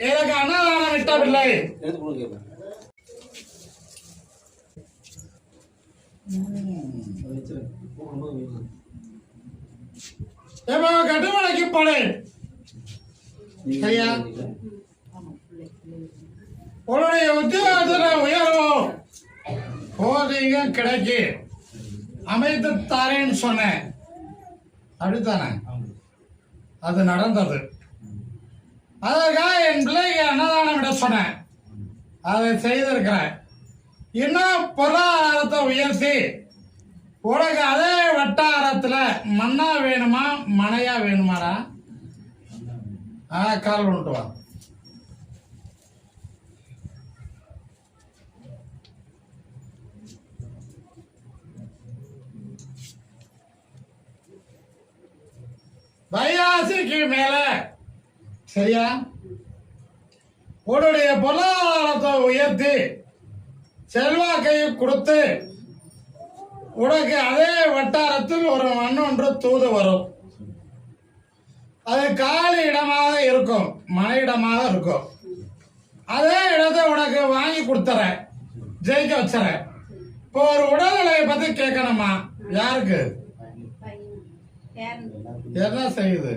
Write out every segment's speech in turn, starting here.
எனக்கு அன்னதானம் விட்டவில்லை. கட்டுமலைக்கு போனேன். சரியா? உன்னுடைய உத்தியோகத்துல உயர்வோ போதீங்க கிடைக்கு அமைத்து தாரேன்னு சொன்னேன். அப்படித்தானே? அது நடந்தது. அதற்காக என் பிள்ளைக்கு அன்னதானம் விட சொன்னேன். அதை செய்திருக்கிறேன். இன்னும் பொருளாதாரத்தை உயர்த்தி உனக்கு அதே வட்டாரத்துல மண்ணா வேணுமா மனையா வேணுமாடா? கால் கொண்டு வா. வையாசிக்கு மேல சரியா உன்னுடைய பொருளாதாரத்தை உயர்த்தி செல்வாக்கை கொடுத்து உனக்கு அதே வட்டாரத்தில் ஒரு மண்ணொன்று தூது வரும். அது காலி இடமாக இருக்கும், மனை இடமாக இருக்கும். அதே இடத்தை உனக்கு வாங்கி கொடுத்துற, ஜெயிக்க வச்சுற. இப்போ ஒரு உடல்நிலையை பத்தி கேட்கணுமா? யாருக்கு என்ன செய்யுது?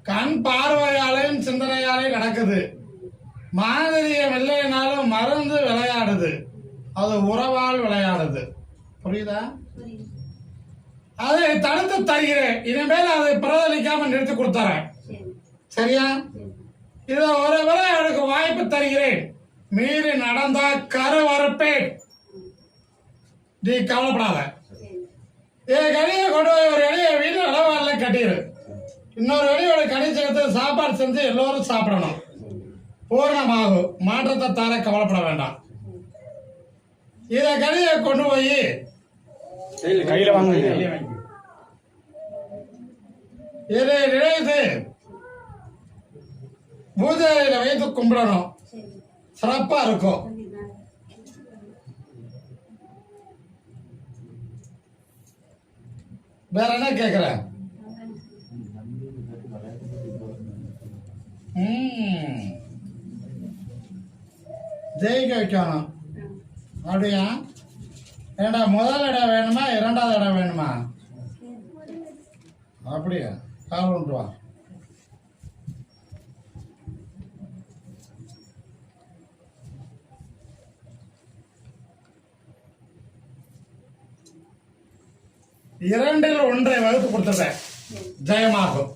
கண் பார்வையாலையும் சிந்தனையாலையும் நடக்குது. மாதிரியம் இல்லைனாலும் மருந்து விளையாடுது. அது உறவால் விளையாடுது. புரியுதா? அதை தடுத்து தருகிறேன். இனிமேல் அதை பிரதிலிக்காம நிறுத்தி கொடுத்துறேன். சரியா? இத ஒரு முறை எனக்கு வாய்ப்பு தருகிறேன். மீறி நடந்தா கருவறுப்பேன். நீ கவலைப்படாத. என் கனியை கொண்டு போய் ஒரு அடியை வீட்டில் அளவால கட்டிடு. இன்னொரு அடியோட கனி சேர்த்து சாப்பாடு செஞ்சு எல்லோரும் சாப்பிடணும். பூர்ணமாகும். மாற்றத்தை தார கவலைப்பட வேண்டாம். இத கனியை கொண்டு போய் கையில வாங்க. இதை நினைத்து பூஜையில வைத்து கும்பிடணும். சிறப்பா இருக்கும். வேற என்ன கேக்குற? ஜெயிக்க வைக்கணும். அப்படியா? ஏண்டா முதல் இடம் வேணுமா இரண்டாவது இடம் வேணுமா? அப்படியா? கால் கொண்டு வா. இரண்டில் ஒன்றை வகுத்து கொடுத்தத ஜெயமாகும்.